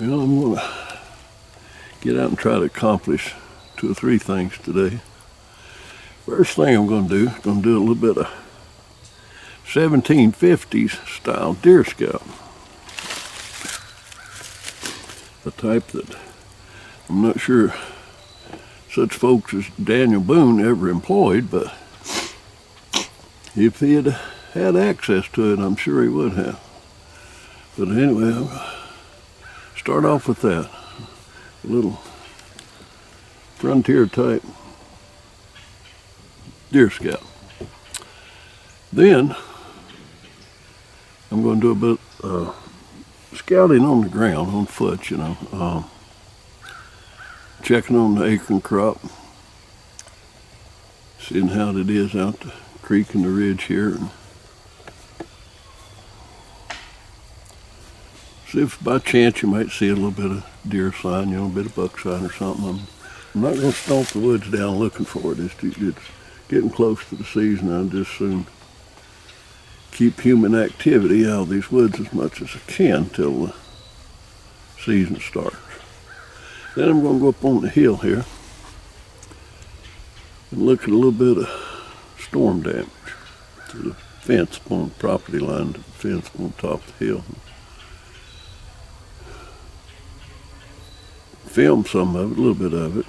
Well, I'm going to get out and try to accomplish 2 or 3 things today. First thing I'm going to do a little bit of 1750s style deer scout. A type that I'm not sure such folks as Daniel Boone ever employed, but if he had had access to it, I'm sure he would have. But anyway, I'll start off with that. A little frontier type deer scout. Then I'm going to do a bit scouting on the ground, on foot, checking on the acorn crop, seeing how it is out the creek and the ridge here, and see if by chance you might see a little bit of deer sign, a bit of buck sign or something. I'm not going to stomp the woods down looking for it. It's getting close to the season. I'll just soon keep human activity out of these woods as much as I can till the season starts. Then I'm going to go up on the hill here and look at a little bit of storm damage to the fence upon the property line, to the fence on top of the hill. Film some of it, a little bit of it.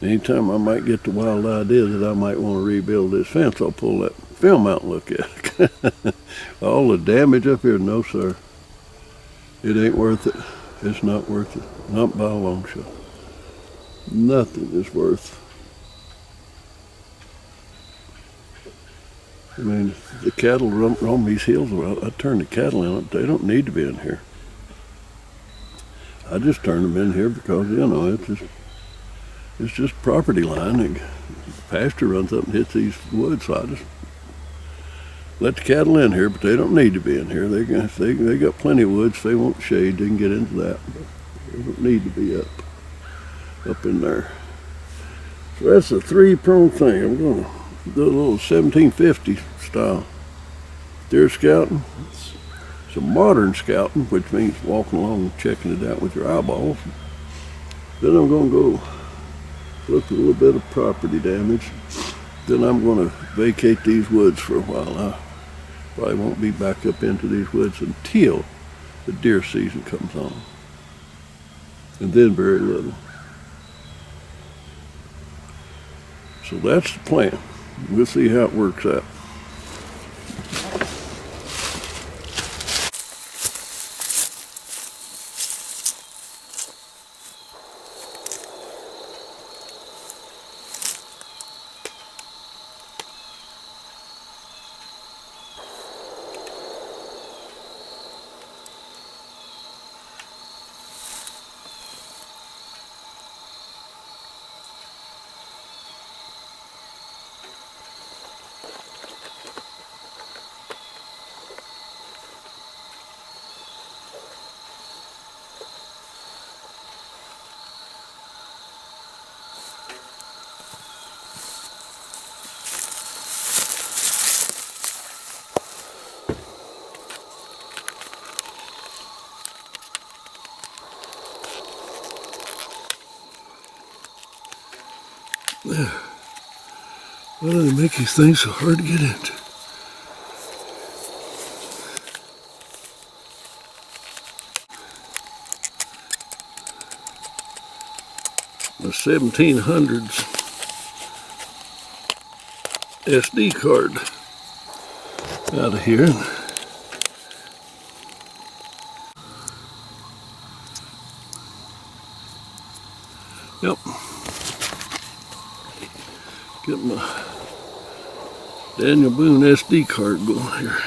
Anytime I might get the wild idea that I might want to rebuild this fence, I'll pull that film out and look at it. All the damage up here, no sir. It ain't worth it. It's not worth it. Not by a long shot. Nothing is worth. I mean, the cattle roam these hills. I turn the cattle in. They don't need to be in here. I just turn them in here because, it's just property line. And pasture runs up and hits these woods, so I just let the cattle in here, but they don't need to be in here. They got plenty of woods. If they want shade, they can get into that. But they don't need to be up in there. So that's a 3-pronged thing. I'm going to do a little 1750 style deer scouting. Some modern scouting, which means walking along and checking it out with your eyeballs. Then I'm going to go look at a little bit of property damage. Then I'm going to vacate these woods for a while. I probably won't be back up into these woods until the deer season comes on. And then very little. So that's the plan. We'll see how it works out. Why do they make these things so hard to get into? The 1700s SD card out of here. Yep. Get my Daniel Boone SD card going here.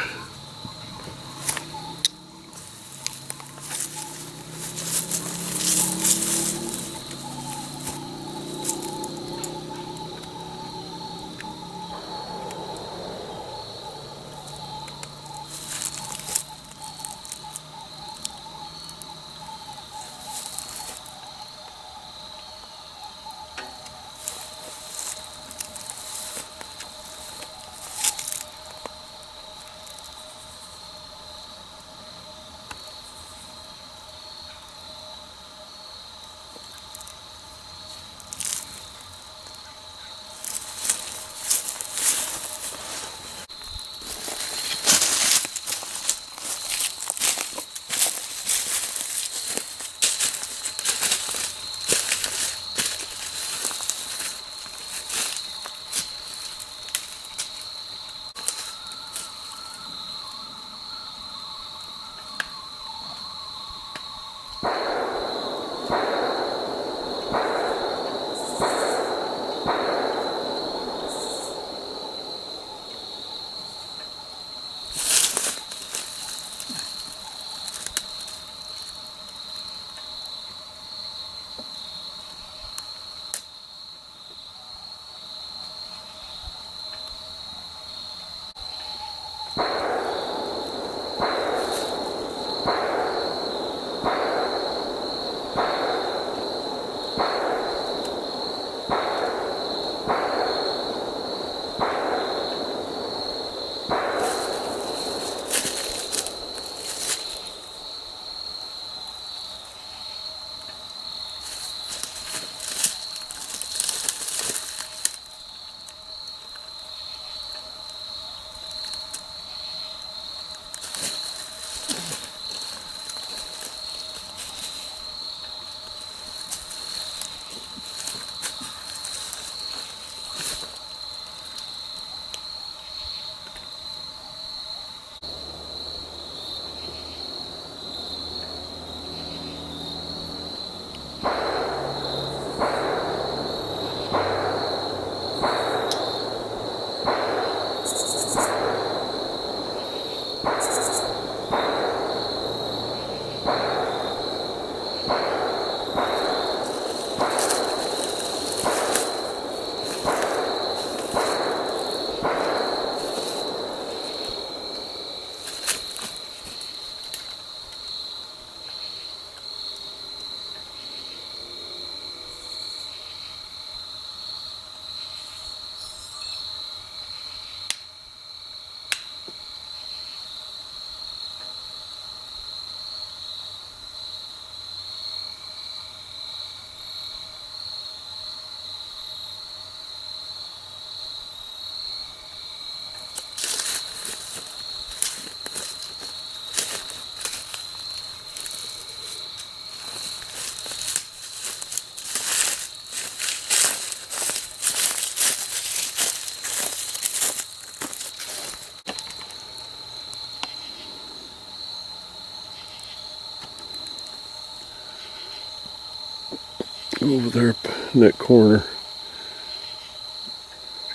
over there in that corner.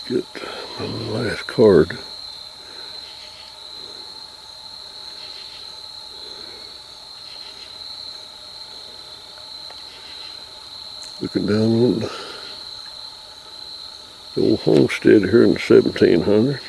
Get my last card. Looking down on the old homestead here in the 1700s.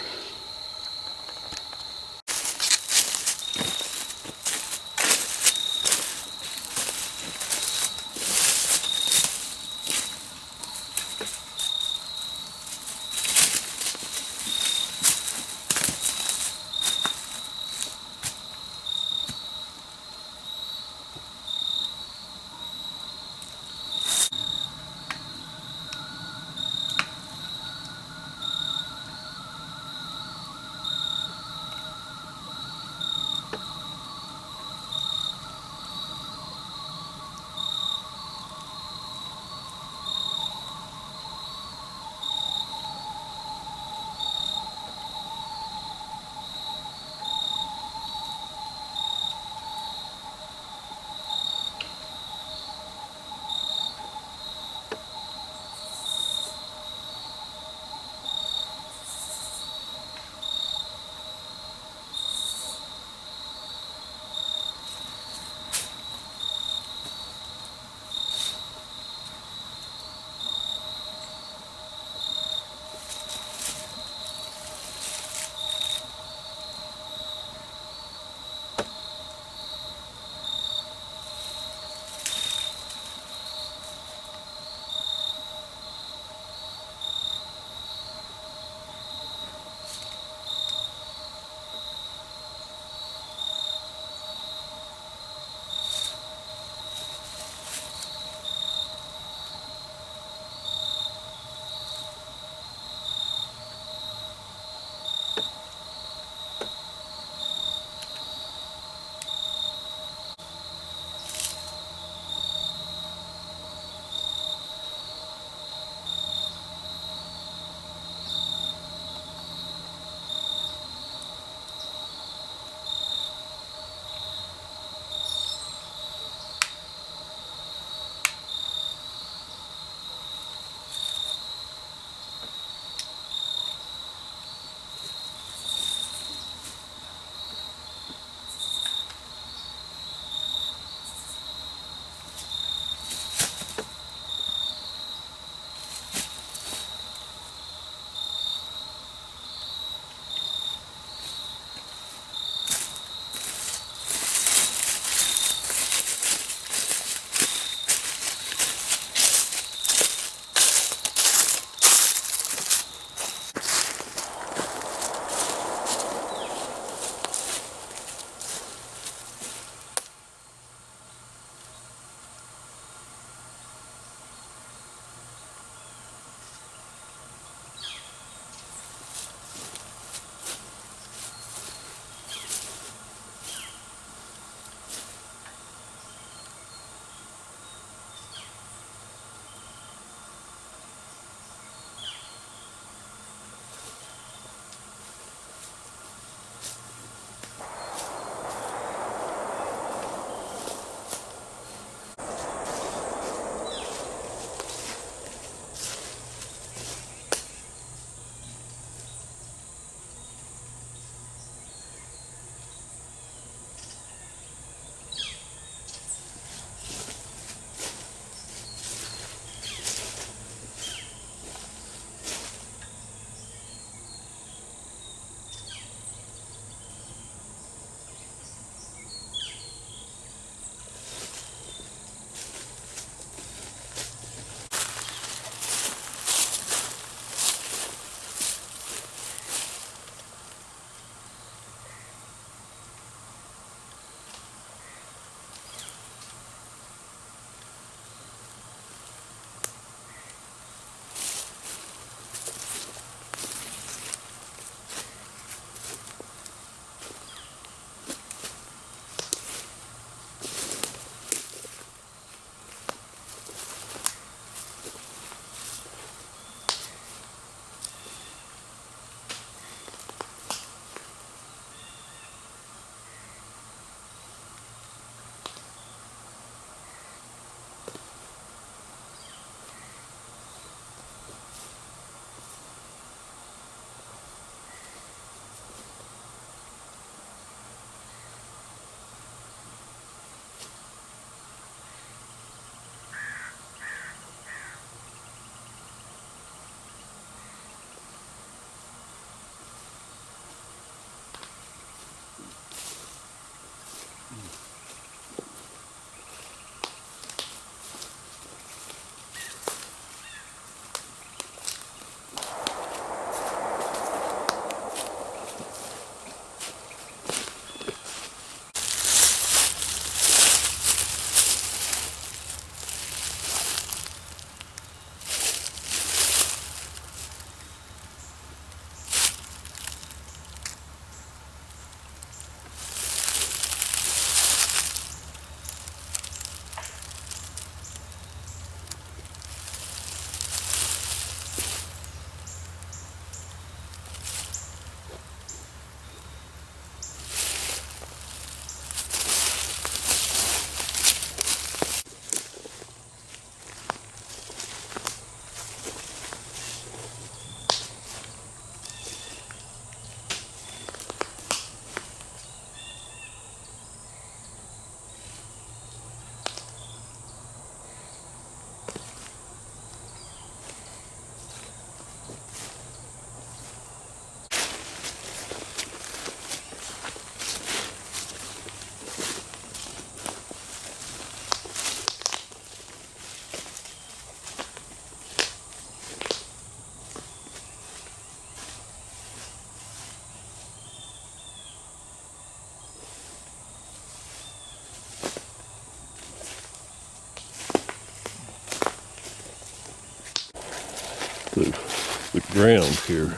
The ground here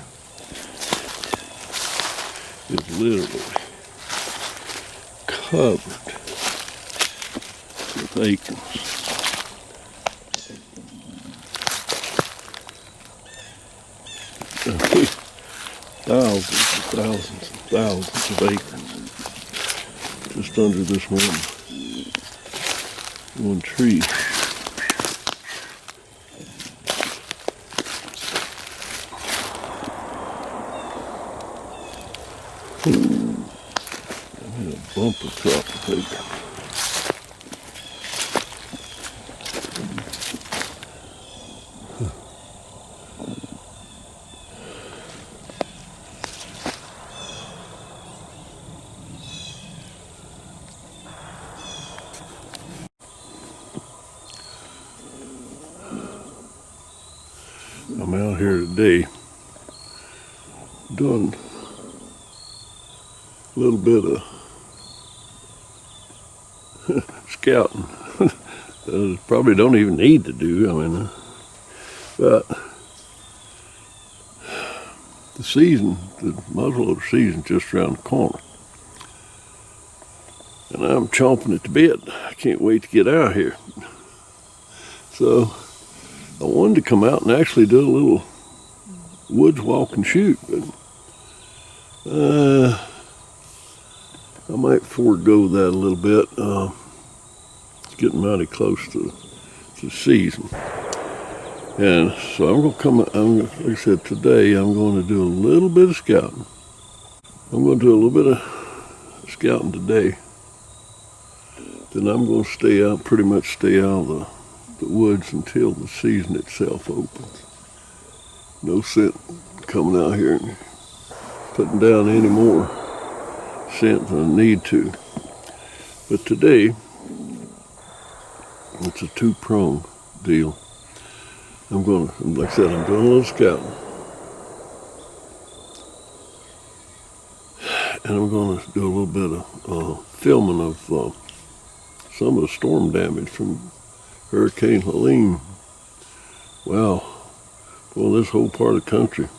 is literally covered with acorns. Thousands and thousands and thousands of acorns just under this one tree. I made a bumper crop of acorns. I'm out here today doing a little bit of scouting. Probably don't even need to do, but the season, the muzzleloader season, just around the corner. And I'm chomping at the bit. I can't wait to get out here. So I wanted to come out and actually do a little woods walk and shoot, but I might forego that a little bit. It's getting mighty close to the season. And so I'm going to like I said, today I'm going to do a little bit of scouting. I'm going to do a little bit of scouting today. Then I'm going to pretty much stay out of the woods until the season itself opens. No scent coming out here and putting down any more scent than I need to. But today, it's a two-prong deal. Like I said, I'm doing a little scouting. And I'm going to do a little bit of filming of some of the storm damage from Hurricane Helene. Wow. Well, this whole part of the country,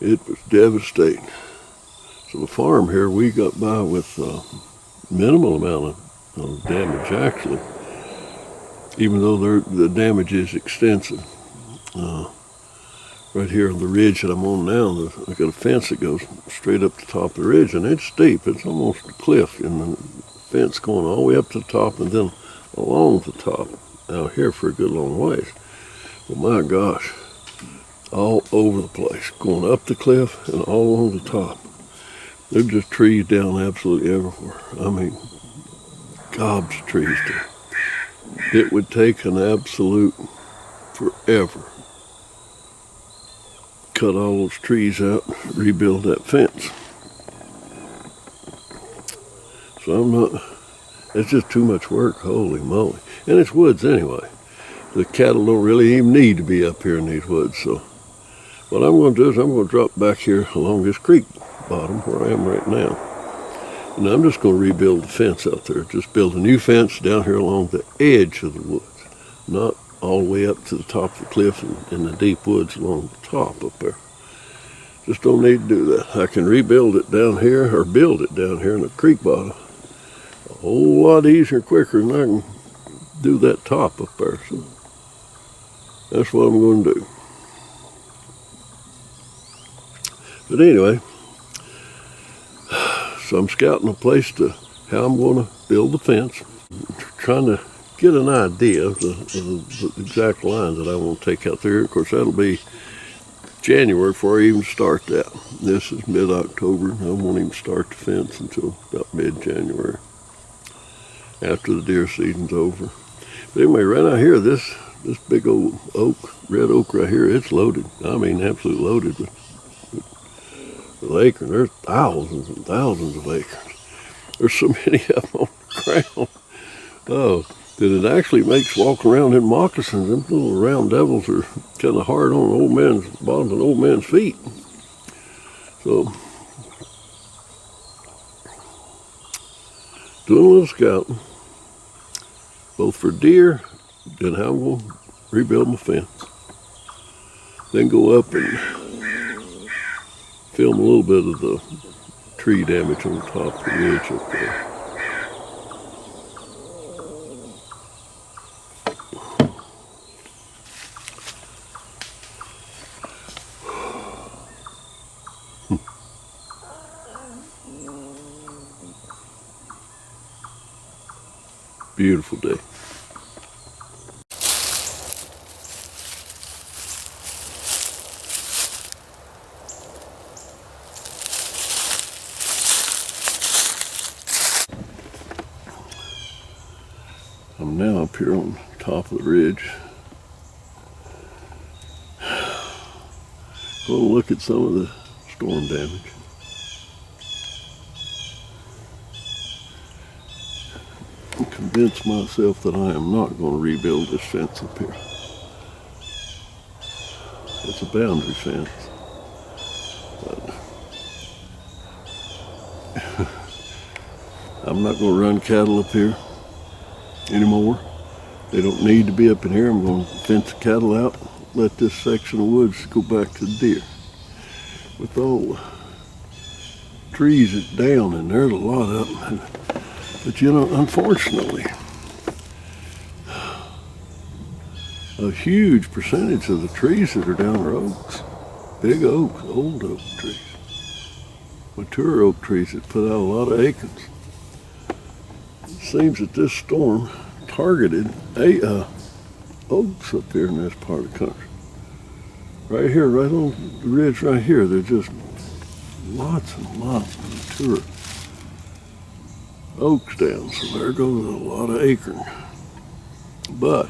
it was devastating. So the farm here, we got by with minimal amount of damage, actually, even though the damage is extensive. Right here on the ridge that I'm on now, I got a fence that goes straight up the top of the ridge, and it's steep. It's almost a cliff, and the fence going all the way up to the top and then along the top out here for a good long ways. Well, my gosh, all over the place, going up the cliff and all along the top. There's just trees down absolutely everywhere. I mean, gobs of trees there. It would take an absolute forever. Cut all those trees out, rebuild that fence. So it's just too much work, holy moly. And it's woods anyway. The cattle don't really even need to be up here in these woods. So what I'm going to do is I'm going to drop back here along this creek bottom where I am right now. And I'm just going to rebuild the fence out there. Just build a new fence down here along the edge of the woods. Not all the way up to the top of the cliff and in the deep woods along the top up there. Just don't need to do that. I can rebuild it down here, or build it down here in the creek bottom a whole lot easier and quicker than I can do that top up there. So that's what I'm going to do. But anyway, so I'm scouting a place how I'm going to build the fence, trying to get an idea of the exact line that I want to take out there. Of course, that'll be January before I even start that. This is mid-October. I won't even start the fence until about mid-January, after the deer season's over. But anyway, right out here, this big old red oak right here, it's loaded. I mean, absolutely loaded with acorns. There's thousands and thousands of acorns. There's so many of them on the ground. Oh, that it actually makes walking around in moccasins. Them little round devils are kind of hard on bottoms of old man's feet. So, doing a little scouting, both for deer and how I'm going to rebuild my fence. Then go up and film a little bit of the tree damage on the top of the ridge up there. Beautiful day. I'm now up here on top of the ridge. Going to look at some of the storm damage. And convince myself that I am not going to rebuild this fence up here. It's a boundary fence. But I'm not going to run cattle up here anymore. They don't need to be up in here. I'm going to fence the cattle out, let this section of woods go back to the deer. With all the trees down, and there's a lot of them. But you know, unfortunately, a huge percentage of the trees that are down are oaks. Big oaks, old oak trees. Mature oak trees that put out a lot of acorns. It seems that this storm targeted oaks up here in this part of the country. Right here, right on the ridge right here, there's just lots and lots of mature oaks down. So there goes a lot of acorn. But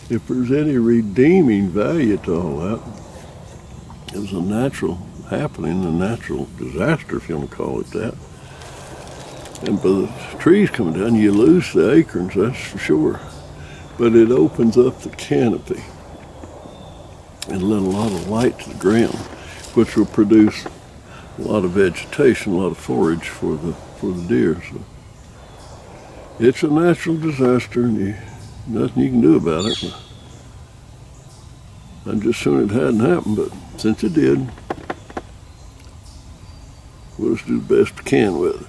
if there's any redeeming value to all that, it was a natural happening, a natural disaster, if you want to call it that. And by the trees coming down, you lose the acorns, that's for sure. But it opens up the canopy and let a lot of light to the ground, which will produce a lot of vegetation, a lot of forage for the deer. So it's a natural disaster, and nothing you can do about it. I just soon it hadn't happened, but since it did, we'll just do the best we can with it.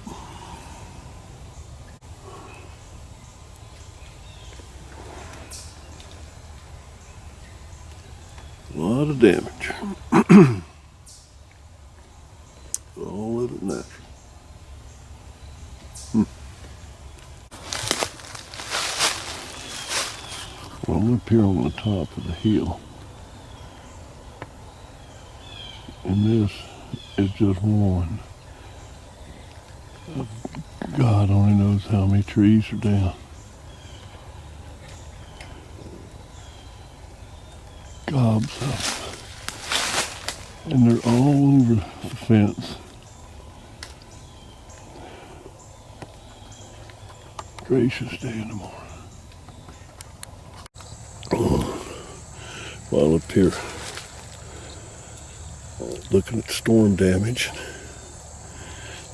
A lot of damage. All of it natural. Well, I'm up here on the top of the hill. And this is just one. God only knows how many trees are down. Gobs up. And they're all over the fence. Gracious day in the morning. While up here looking at storm damage,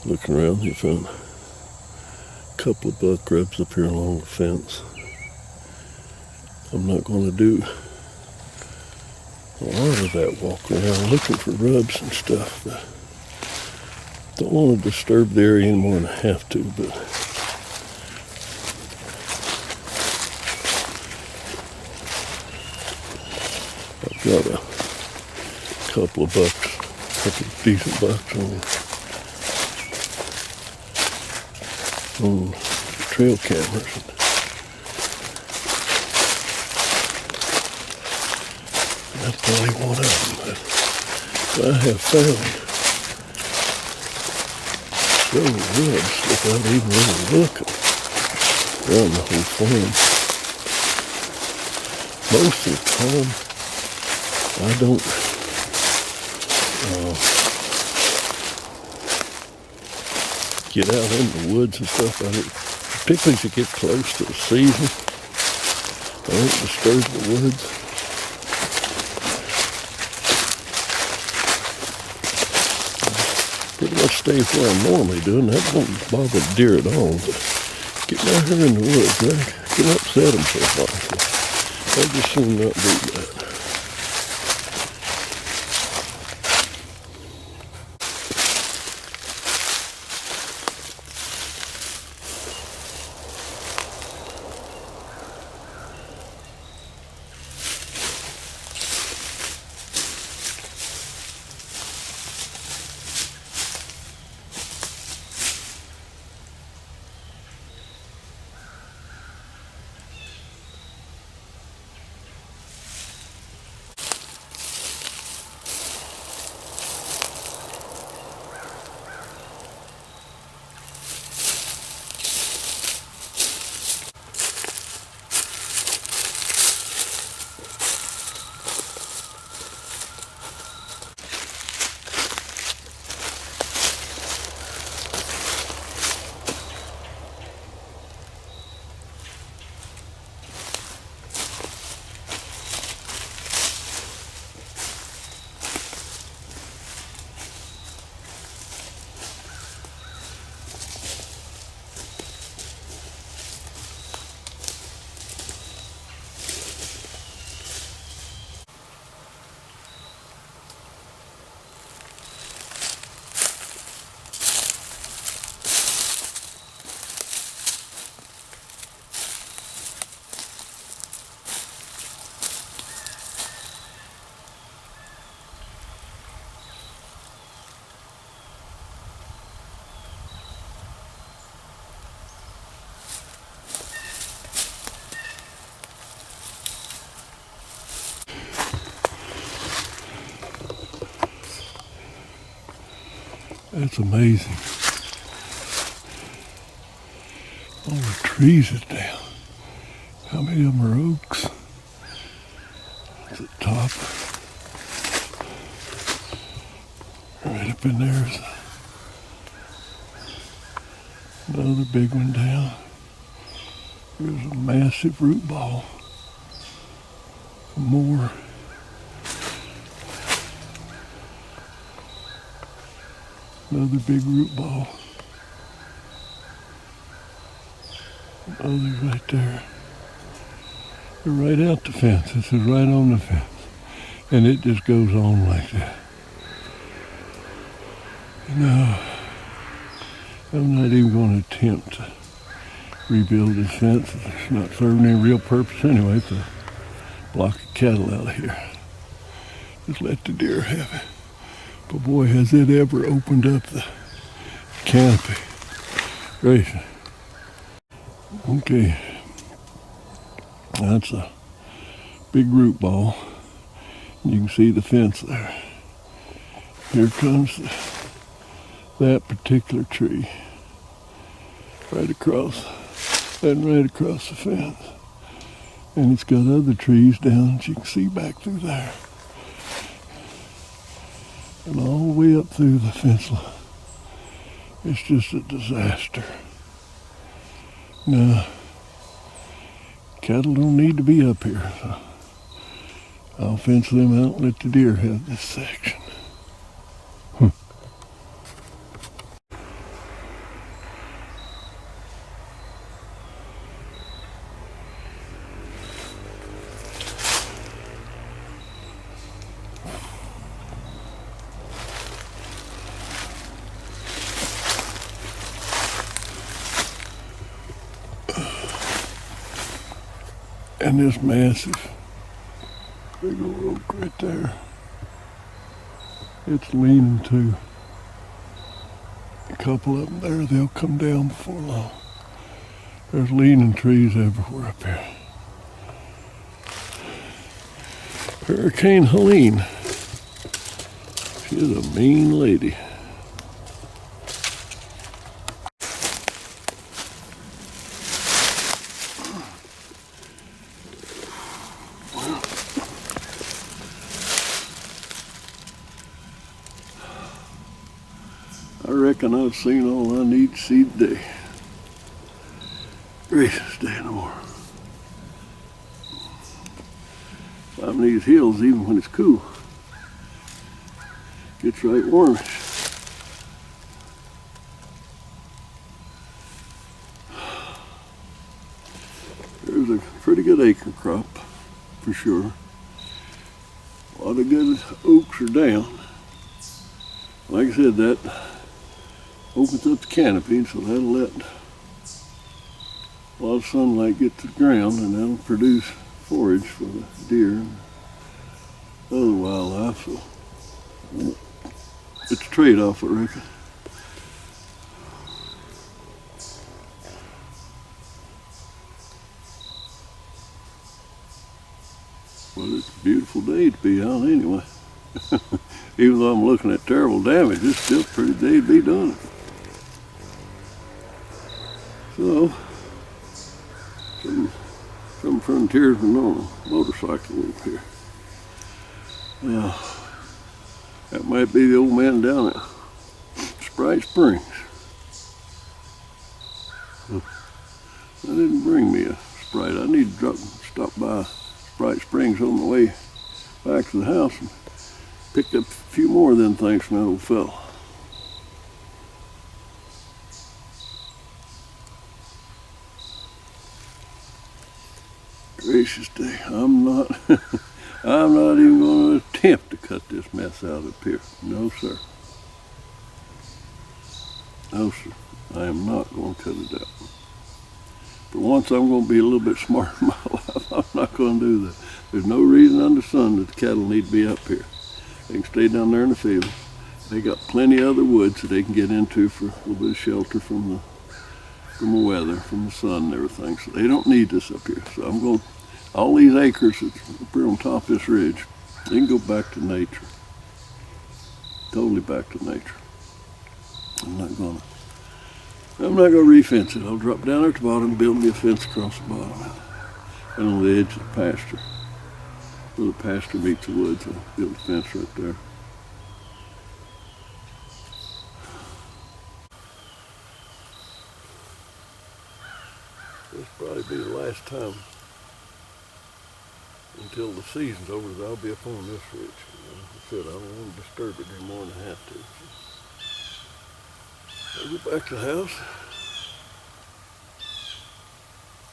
looking around, you found a couple of buck rubs up here along the fence. I'm not going to do a lot of that walk around looking for rubs and stuff, but don't want to disturb the area any more than I have to. But I've got a couple of bucks, a couple of decent bucks on trail cameras. That's probably one of them, but I have found several rubs without even really looking around the whole farm. Most of the time, I don't get out in the woods and stuff. Particularly as you get close to the season, I don't disturb the woods. Pretty much stay where I'm normally doing. That won't bother the deer at all. But getting out here in the woods, man, can upset them so far. So I just soon not do that. That's amazing. All the trees is down. How many of them are oaks? At the top. Right up in there is another big one down. There's a massive root ball. More. Another big root ball. Another right there. They're right out the fence. This is right on the fence. And it just goes on like that. No, I'm not even going to attempt to rebuild this fence. It's not serving any real purpose anyway. It's a block of cattle out of here. Just let the deer have it. But boy, has it ever opened up the canopy. Gracious. Okay. That's a big root ball. You can see the fence there. Here comes that particular tree. Right across, and right across the fence. And it's got other trees down that you can see back through there. And all the way up through the fence line. It's just a disaster. Now, cattle don't need to be up here, so I'll fence them out and let the deer have this section. And this massive big old oak right there, it's leaning too. A couple of them there, they'll come down before long. There's leaning trees everywhere up here. Hurricane Helene, she's a mean lady. I reckon I've seen all I need to see today. Gracious day no more. Climbing these hills even when it's cool. Gets right warmish. There's a pretty good acre crop for sure. A lot of good oaks are down. Like I said, that opens up the canopy, so that'll let a lot of sunlight get to the ground, and that'll produce forage for the deer and other wildlife. So it's a trade-off, I reckon. Well, it's a beautiful day to be out anyway. Even though I'm looking at terrible damage, it's still a pretty day to be doing it. So, some frontiersman on a motorcycle over here. Now, that might be the old man down at Sprite Springs. That didn't bring me a Sprite. I need to stop by Sprite Springs on the way back to the house and pick up a few more of them things from that old fella. Gracious day, I'm not even going to attempt to cut this mess out up here. No, sir. No, sir. I am not going to cut it out. For once, I'm going to be a little bit smarter in my life. I'm not going to do that. There's no reason under the sun that the cattle need to be up here. They can stay down there in the field. They got plenty of other woods that they can get into for a little bit of shelter from the weather, from the sun and everything. So they don't need this up here. So I'm going, all these acres that's up here on top of this ridge, they can go back to nature. Totally back to nature. I'm not gonna re-fence it. I'll drop down there at the bottom, build me a fence across the bottom. And on the edge of the pasture, where the pasture meets the woods, I'll build a fence right there. This will probably be the last time until the season's over that I'll be up on this ridge. Like I said, I don't want to disturb it any more than I have to. I'll go back to the house,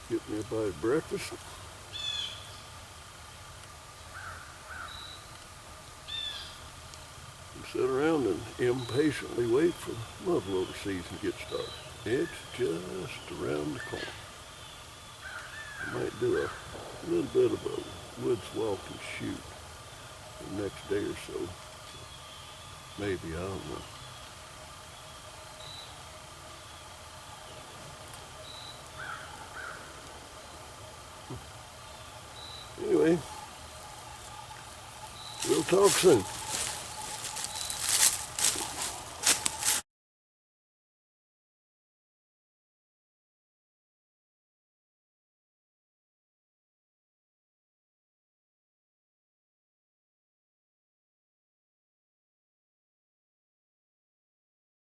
get me a bite of breakfast, and sit around and impatiently wait for muzzleloader season to get started. It's just around the corner. I might do a little bit of a woods walk and shoot the next day or so. Maybe, I don't know. Anyway, we'll talk soon.